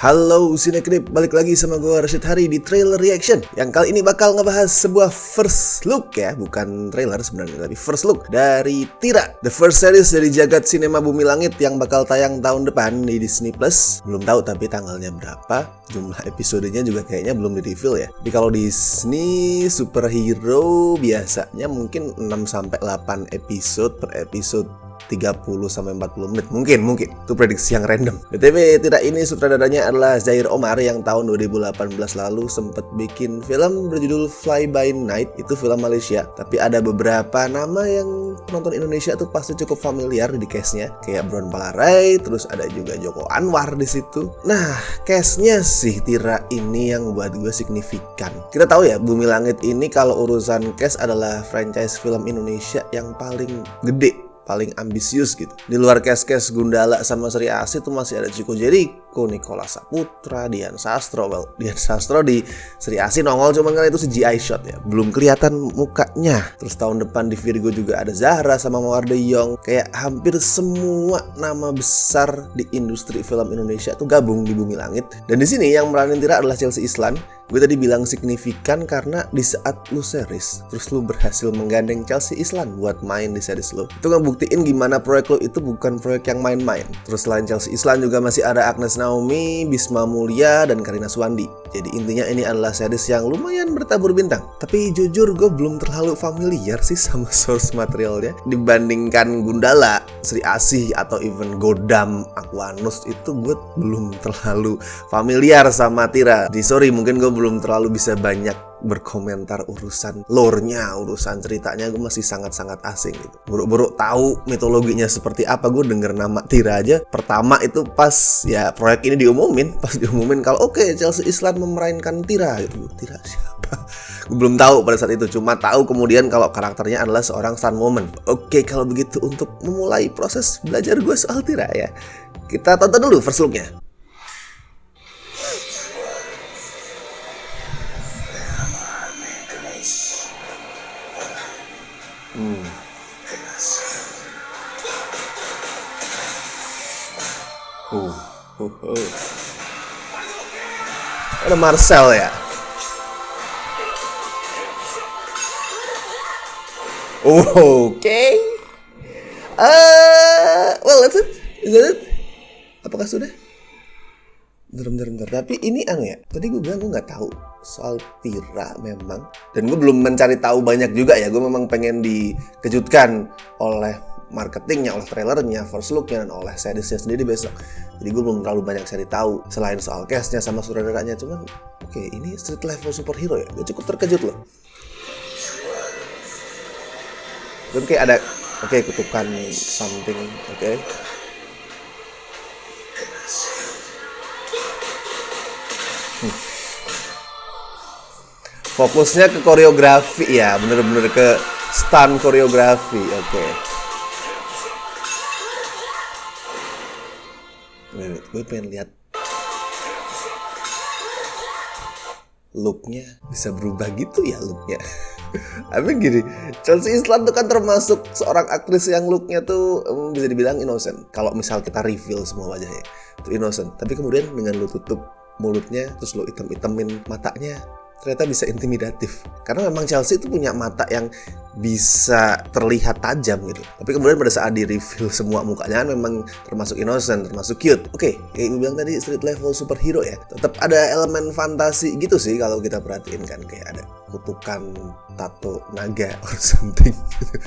Halo Cinecrip, balik lagi sama gue Rashid Hari di Trailer Reaction. Yang kali ini bakal ngebahas sebuah first look ya, bukan trailer sebenarnya, tapi first look dari Tira, the first series dari jagat sinema Bumi Langit yang bakal tayang tahun depan di Disney Plus. Belum tahu tapi tanggalnya berapa, jumlah episodenya juga kayaknya belum di-reveal ya. Tapi kalau Disney superhero biasanya mungkin 6-8 episode per episode 30-40 menit mungkin itu prediksi yang random. BTW tidak ini sutradaranya adalah Zair Omar yang tahun 2018 lalu sempat bikin film berjudul Fly By Night. Itu film Malaysia, tapi ada beberapa nama yang penonton Indonesia tuh pasti cukup familiar di cast-nya, kayak Bron Palarai, terus ada juga Joko Anwar di situ. Nah, cast-nya sih Tira ini yang buat gue signifikan. Kita tahu ya, Bumi Langit ini kalau urusan cast adalah franchise film Indonesia yang paling gede, paling ambisius gitu. Di luar cast-cast Gundala sama Sri Asih tuh masih ada Chico Jericho, Nicholas Saputra, Dian Sastro. Dian Sastro di Sri Asih nongol cuman kan itu CGI shot ya, belum kelihatan mukanya. Terus tahun depan di Virgo juga ada Zahra sama Mawar De Jong. Kayak hampir semua nama besar di industri film Indonesia tuh gabung di Bumi Langit. Dan di sini yang meranin Tira adalah Chelsea Islan. Gue tadi bilang signifikan karena di saat lu series, terus lu berhasil menggandeng Chelsea Islan buat main di series lu, itu ngebuktiin gimana proyek lu itu bukan proyek yang main-main. Terus selain Chelsea Islan juga masih ada Agnes Naomi, Bisma Mulia, dan Karina Suwandi. Jadi intinya ini adalah series yang lumayan bertabur bintang. Tapi jujur gue belum terlalu familiar sih sama source materialnya. Dibandingkan Gundala, Sri Asih, atau even Godam, Aquanus, itu gue belum terlalu familiar sama Tira. Sorry, mungkin gue belum terlalu bisa banyak berkomentar urusan lore-nya, urusan ceritanya. Gue masih sangat-sangat asing gitu. Buru-buru tahu mitologinya seperti apa. Gue denger nama Tira aja pertama itu pas ya proyek ini diumumin. Pas diumumin kalau oke, Chelsea Islan memerankan Tira gitu. Tira siapa? Gue belum tahu pada saat itu. Cuma tahu kemudian kalau karakternya adalah seorang stunt woman. Oke, kalau begitu untuk memulai proses belajar gue soal Tira ya, kita tonton dulu first look-nya. Ada Marcel ya. Okay. Well, that's it. Is that it? Apakah sudah? Bentar. Tapi ini ya. Tadi gue bilang gue nggak tahu soal Tira memang. Dan gue belum mencari tahu banyak juga ya. Gue memang pengen dikejutkan oleh marketingnya, oleh trailernya, first looknya, dan oleh seriesnya sendiri besok. Jadi gue belum terlalu banyak cari tahu selain soal castnya sama sutradaranya. Cuman oke, ini street level superhero ya. Gue cukup terkejut loh. Dan kayak ada kutukan something, oke. Fokusnya ke koreografi ya, bener-bener ke stunt koreografi, oke. Gue pengen lihat looknya bisa berubah gitu ya looknya. Tapi gini, Chelsea Islan tuh kan termasuk seorang aktris yang looknya tuh bisa dibilang innocent. Kalau misal kita reveal semua wajahnya itu innocent, tapi kemudian dengan lu tutup mulutnya terus lu item-itemin matanya, ternyata bisa intimidatif. Karena memang Chelsea itu punya mata yang bisa terlihat tajam gitu. Tapi kemudian pada saat di-reveal semua mukanya memang termasuk innocent, termasuk cute. Oke, kayak gue bilang tadi street level superhero ya. Tetap ada elemen fantasi gitu sih kalau kita perhatiin kan. Kayak ada kutukan tato naga or something.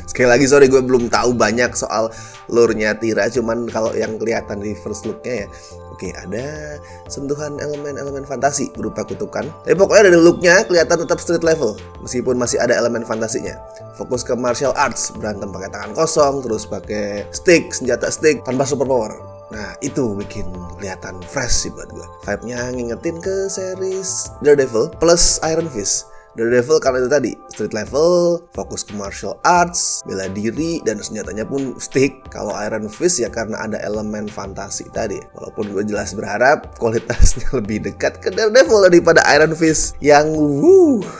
Sekali lagi sorry gue belum tahu banyak soal lore-nya Tira. Cuman kalau yang kelihatan di first look-nya ya, oke, ada sentuhan elemen-elemen fantasi berupa kutukan. Tapi pokoknya dari look-nya kelihatan tetap street level, meskipun masih ada elemen fantasinya. Fokus ke martial arts, berantem pakai tangan kosong, terus pakai stick, senjata stick tanpa superpower. Nah, itu bikin kelihatan fresh sih buat gue. Vibe-nya ngingetin ke series Daredevil plus Iron Fist. Daredevil karena itu tadi, street level, fokus ke martial arts, bela diri, dan senjatanya pun stick. Kalau Iron Fist ya karena ada elemen fantasi tadi. Walaupun gue jelas berharap kualitasnya lebih dekat ke Daredevil daripada Iron Fist yang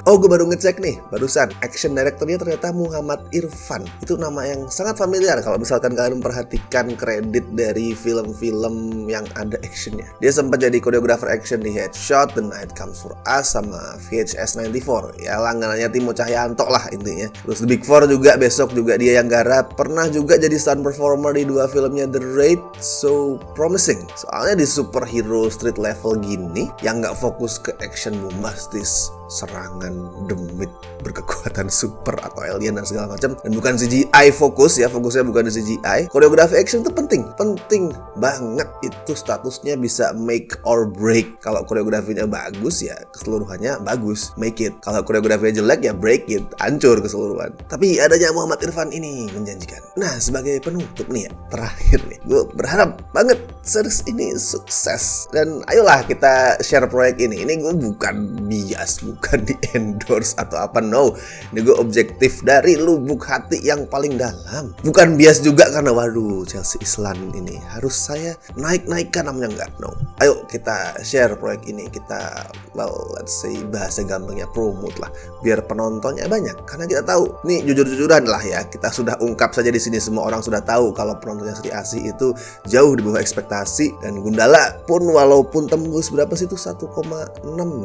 Oh, gue baru ngecek nih barusan, action directornya ternyata Muhammad Irfan. Itu nama yang sangat familiar kalau misalkan kalian memperhatikan kredit dari film-film yang ada actionnya. Dia sempat jadi koreografer action di Headshot, The Night Comes For Us, sama VHS 94. Ya langganannya Timo Cahyanto lah intinya. Terus The Big Four juga besok juga dia yang garap. Pernah juga jadi stunt performer di 2 filmnya The Raid, So Promising. Soalnya di superhero street level gini yang nggak fokus ke action bombastis, serangan demit berkekuatan super atau alien dan segala macam, dan bukan CGI fokusnya bukan di CGI. Koreografi action itu penting banget. Itu statusnya bisa make or break. Kalau koreografinya bagus ya keseluruhannya bagus, make it. Kalau koreografinya jelek ya break it, hancur keseluruhan. Tapi adanya Muhammad Irfan ini menjanjikan. Nah, sebagai penutup nih ya, terakhir nih, gue berharap banget series ini sukses. Dan ayolah kita share proyek ini. Ini gue bukan bias, bukan di endorse atau apa, no. Ini gue objektif dari lubuk hati yang paling dalam. Bukan bias juga karena waduh Chelsea Islan ini harus saya naik-naikkan, namanya enggak, no. Ayo kita share proyek ini, kita let's say bahasa gampangnya promote lah, biar penontonnya banyak. Karena kita tahu, nih jujur-jujuran lah ya, kita sudah ungkap saja di sini, semua orang sudah tahu kalau penontonnya Sri Asih itu jauh di bawah ekspektasi. Dan Gundala pun walaupun tembus berapa sih itu 1,6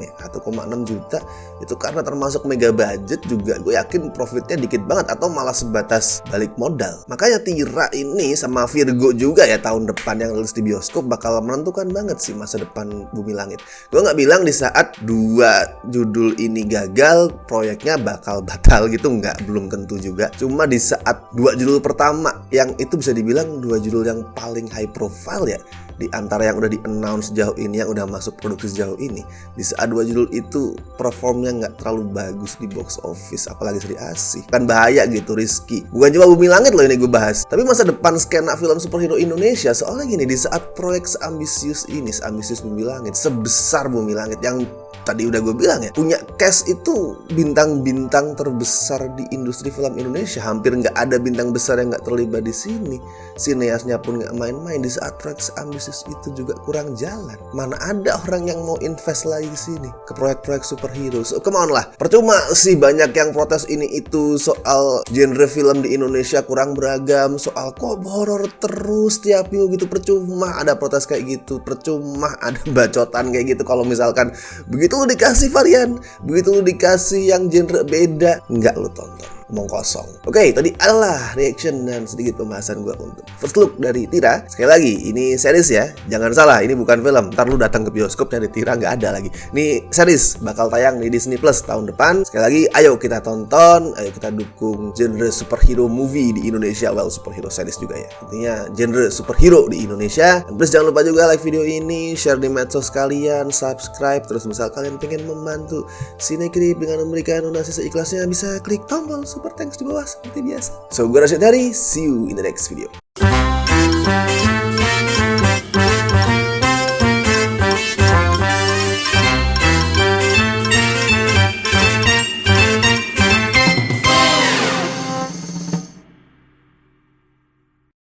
ya, 1,6 juta, itu karena termasuk mega budget juga, gue yakin profitnya dikit banget atau malah sebatas balik modal. Makanya Tira ini sama Virgo juga ya tahun depan yang rilis di bioskop bakal menentukan banget sih masa depan Bumi Langit. Gue nggak bilang di saat 2 judul ini gagal proyeknya bakal batal gitu, nggak, belum tentu juga. Cuma di saat 2 judul pertama yang itu bisa dibilang 2 judul yang paling high profile ya di antara yang udah di-announce sejauh ini, yang udah masuk produksi sejauh ini, di saat 2 judul itu performnya nggak terlalu bagus di box office, apalagi Sri Asih, kan bahaya gitu, risky. Bukan cuma Bumi Langit loh ini gue bahas, tapi masa depan skena film superhero Indonesia. Soalnya gini, di saat proyek seambisius ini, seambisius Bumi Langit, sebesar Bumi Langit, yang tadi udah gue bilang ya, punya cast itu bintang-bintang terbesar di industri film Indonesia. Hampir nggak ada bintang besar yang nggak terlibat di sini. Sineasnya pun nggak main-main. Di saat proyek ambisius itu juga kurang jalan, mana ada orang yang mau invest lagi di sini ke proyek-proyek superhero. So come on lah, percuma sih banyak yang protes ini itu soal genre film di Indonesia kurang beragam, soal kok horor terus tiap minggu gitu. Percuma ada protes kayak gitu, percuma ada bacotan kayak gitu. Kalau misalkan begitu lu dikasih varian, begitu lu dikasih yang genre beda, nggak lu tonton, omong kosong. Oke, tadi adalah reaction dan sedikit pembahasan gue untuk First Look dari Tira. Sekali lagi, ini series ya, jangan salah, ini bukan film. Ntar lu datang ke bioskop nyari Tira nggak ada lagi. Ini series bakal tayang di Disney Plus tahun depan. Sekali lagi, ayo kita tonton, ayo kita dukung genre superhero movie di Indonesia. Well, superhero series juga ya, intinya genre superhero di Indonesia. Dan please jangan lupa juga like video ini, share di medsos kalian, subscribe. Terus misal kalian pengen membantu Cinecrip dengan memberikan donasi seikhlasnya, bisa klik tombol super thanks di bawah seperti biasa. So, gue Rashid Hari, see you in the next video.